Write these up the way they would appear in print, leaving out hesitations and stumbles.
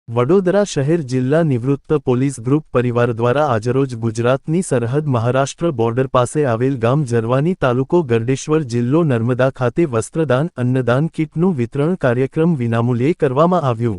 વડોદરા શહેર જિલ્લા નિવૃત્ત પોલીસ ગ્રુપ પરિવાર દ્વારા આજરોજ ગુજરાતની સરહદ મહારાષ્ટ્ર બોર્ડર પાસે આવેલ ગામ જરવાની તાલુકો ગરડેશ્વર જિલ્લો નર્મદા ખાતે વસ્ત્રદાન અન્નદાન કીટનું વિતરણ કાર્યક્રમ વિનામૂલ્યે કરવામાં આવ્યું।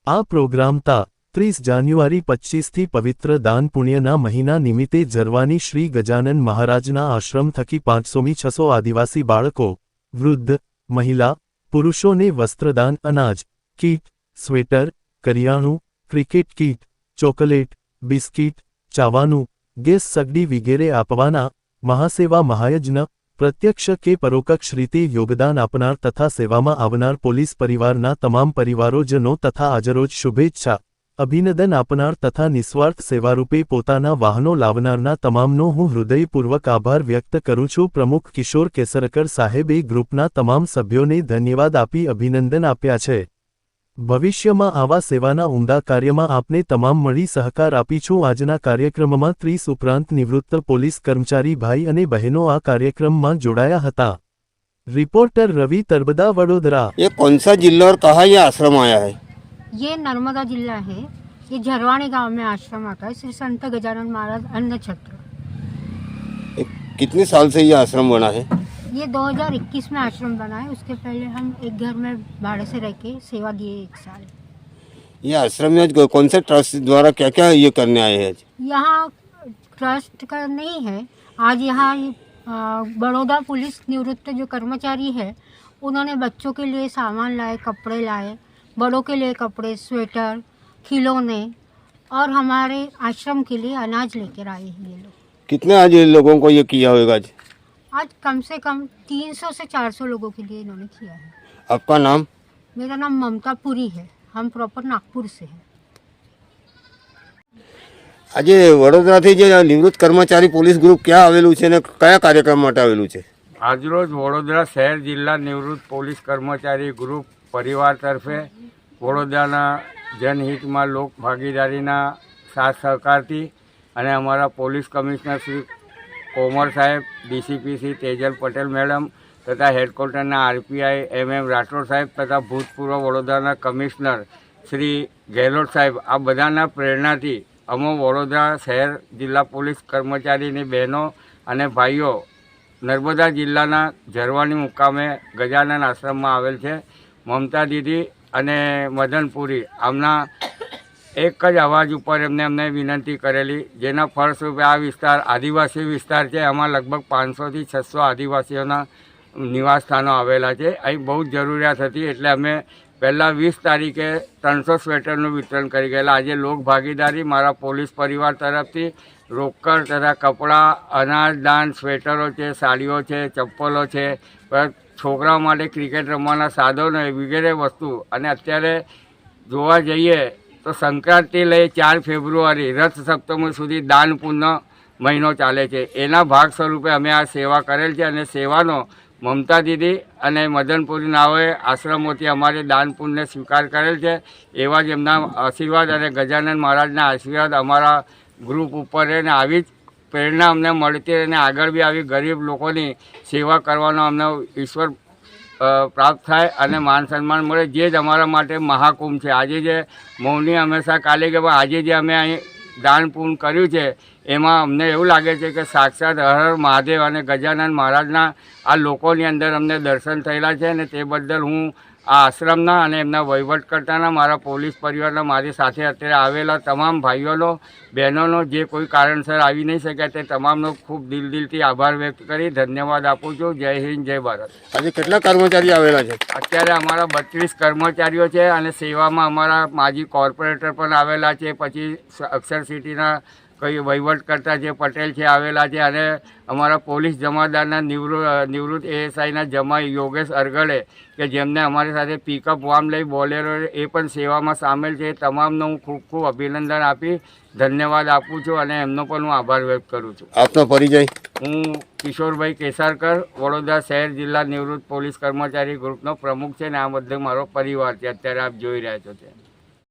આ પ્રોગ્રામ તા 30 જાન્યુઆરી 25થી પવિત્ર દાન પુણ્યના મહિના નિમિત્તે જરવાની શ્રી ગજાનન મહારાજના આશ્રમ થકી 500મી 600 આદિવાસી બાળકો, વૃદ્ધ, મહિલા, પુરુષોને વસ્ત્રદાન અનાજ, કીટ, સ્વેટર, કરિયાણું, ક્રિકેટ કીટ, ચોકલેટ, બિસ્કીટ, ચાવાનું, ગેસ સગડી વગેરે આપવાના મહાસેવા મહાયજ્ઞ પ્રત્યક્ષ કે પરોક્ષ રીતે યોગદાન આપનાર તથા સેવામાં આવનાર પોલીસ પરિવારના તમામ પરિવારોજનો તથા આજરોજ શુભેચ્છા અભિનંદન આપનાર તથા નિસ્વાર્થ સેવારૂપે પોતાના વાહનો લાવનારના તમામનો હું હૃદયપૂર્વક આભાર વ્યક્ત કરું છું। પ્રમુખ કિશોર કેસરકર સાહેબે ગ્રુપના તમામ સભ્યોને ધન્યવાદ આપી અભિનંદન આપ્યા છે। ભવિષ્યમાં આવા સેવાના ઉમદા કાર્યમાં આપને તમામ મળી સહકાર આપીશું। આજના કાર્યક્રમમાં 30 ઉપરાંત નિવૃત્ત પોલીસ કર્મચારી ભાઈ અને બહેનો આ કાર્યક્રમમાં જોડાયા હતા। रिपोर्टर रवि तरबदा, वडोदरा। ये कौन सा जिला और कहाँ ये आश्रम आया है? ये नर्मदा जिला है। ये झरवानी गांव में आश्रम आता है, श्री संत गजानन महाराज अन्न छत्र। कितने साल से ये आश्रम बना है? ये 2021 में आश्रम बना है। उसके पहले हम एक घर में भाड़े से रह के सेवा दिए 1 साल। ये आश्रम में कौन से ट्रस्ट द्वारा क्या क्या ये करने आए हैं? यहाँ ट्रस्ट का नहीं है। आज यहाँ बड़ौदा पुलिस निवृत्त जो कर्मचारी है उन्होंने बच्चों के लिए सामान लाए, कपड़े लाए, बड़ों के लिए कपड़े, स्वेटर, खिलौने और हमारे आश्रम के लिए अनाज लेकर आए हैं ये लोग। कितने आज लोगों को ये किया होगा? आज कम से कम 300 से 400 लोगों के लिए इन्होंने किया है। आपका नाम? मेरा नाम ममता पुरी है। हम प्रॉपर नागपुर से हैं। આજે વડોદરાથી જે નિવૃત્ત કર્મચારી પોલીસ ગ્રુપ ક્યાં આવેલું છે અને કયા કાર્યક્રમ માટે આવેલું છે? આજરોજ વડોદરા શહેર જિલ્લા નિવૃત્ત પોલીસ કર્મચારી ગ્રુપ પરિવાર તરફે વડોદરાના જનહિતમાં લોક ભાગીદારીના સાથ સહકારથી અને અમારા પોલીસ કમિશનર શ્રી કોમર સાહેબ, ડીસીપી શ્રી તેજલ પટેલ મેડમ તથા હેડક્વાર્ટરના આરપીઆઈ MM રાઠોડ સાહેબ તથા ભૂતપૂર્વ વડોદરાના કમિશનર શ્રી ગેહલોત સાહેબ આ બધાના પ્રેરણાથી અમો વડોદરા શહેર જિલ્લા પોલીસ કર્મચારીની બહેનો અને ભાઈઓ નર્મદા જિલ્લાના ઝરવાની મુકામે ગજાનન આશ્રમમાં આવેલ છે। મમતા દીદી અને મદનપુરી આમના એક જ અવાજ ઉપર અમને વિનંતી કરેલી, જેના ફળસ્વરૂપે આ વિસ્તાર આદિવાસી વિસ્તાર છે। આમાં લગભગ 500 થી 600 આદિવાસીઓના નિવાસ સ્થાનો આવેલા છે। અહીં બહુ જ જરૂરિયાત હતી એટલે અમે પહેલાં 20 તારીખે 300 સ્વેટરનું વિતરણ કરી ગયેલા। આજે લોક ભાગીદારી મારા પોલીસ પરિવાર તરફથી રોકડ તથા કપડાં, અનાજ દાન, સ્વેટરો છે, સાડીઓ છે, ચપ્પલો છે, છોકરાઓ માટે ક્રિકેટ રમવાના સાધનો વગેરે વસ્તુ અને અત્યારે જોવા જઈએ તો સંક્રાંતિ લઈ 4 ફેબ્રુઆરી રથ સપ્તમી સુધી દાન પુણ્ય મહિનો ચાલે છે। એના ભાગ સ્વરૂપે અમે આ સેવા કરેલ છે અને સેવાનો મમતા દીદી અને મદનપુરી નાઓએ આશ્રમોથી અમારે દાન પુણ્ય સ્વીકાર કરેલ છે। એવા જ એમના આશીર્વાદ અને ગજાનન મહારાજના આશીર્વાદ અમારા ગ્રુપ ઉપર રહે અને આવી જ પ્રેરણા અમને મળતી રહે અને આગળ બી આવી ગરીબ લોકોની સેવા કરવાનો અમને ઈશ્વર પ્રાપ્ત થાય અને માન સન્માન મળે, જે જ અમારા માટે મહાકુંભ છે। આજે જે મૌની હંમેશા કાલે કે આજે જે અમે અહીં દાન પૂર્ણ કર્યું છે એમાં અમને એવું લાગે છે કે સાક્ષાત હર હર મહાદેવ અને ગજાનન મહારાજના આ લોકોની અંદર અમને દર્શન થયેલા છે અને તે બદલ હું આ આશ્રમના અને એમના વહીવટકર્તાના, મારા પોલીસ પરિવારના, મારી સાથે અત્યારે આવેલા તમામ ભાઈઓનો, બહેનોનો, જે કોઈ કારણસર આવી નહીં શક્યા તે તમામનો ખૂબ દિલથી આભાર વ્યક્ત કરી ધન્યવાદ આપું છું। જય હિન્દ, જય ભારત। આજે કેટલા કર્મચારી આવેલા છે? અત્યારે અમારા 32 કર્મચારીઓ છે અને સેવામાં અમારા માજી કોર્પોરેટર પણ આવેલા છે, પછી અક્ષર સિટીના કઈ વહીવટકર્તા જે પટેલ છે આવેલા છે અને અમારા પોલીસ જમાદારના નિવૃત્ત ASIના જમાઈ યોગેશ અરગડે કે જેમને અમારી સાથે પિકઅપ વામ લઈ બોલેરો એ પણ સેવામાં સામેલ છે। તમામનો હું ખૂબ ખૂબ અભિનંદન આપી ધન્યવાદ આપું છું અને એમનો પણ હું આભાર વ્યક્ત કરું છું। આપનો પરિચય? હું કિશોરભાઈ કેસારકર, વડોદરા શહેર જિલ્લા નિવૃત્ત પોલીસ કર્મચારી ગ્રુપનો પ્રમુખ છે અને આ બધે મારો પરિવાર છે અત્યારે આપ જોઈ રહ્યા છો તે।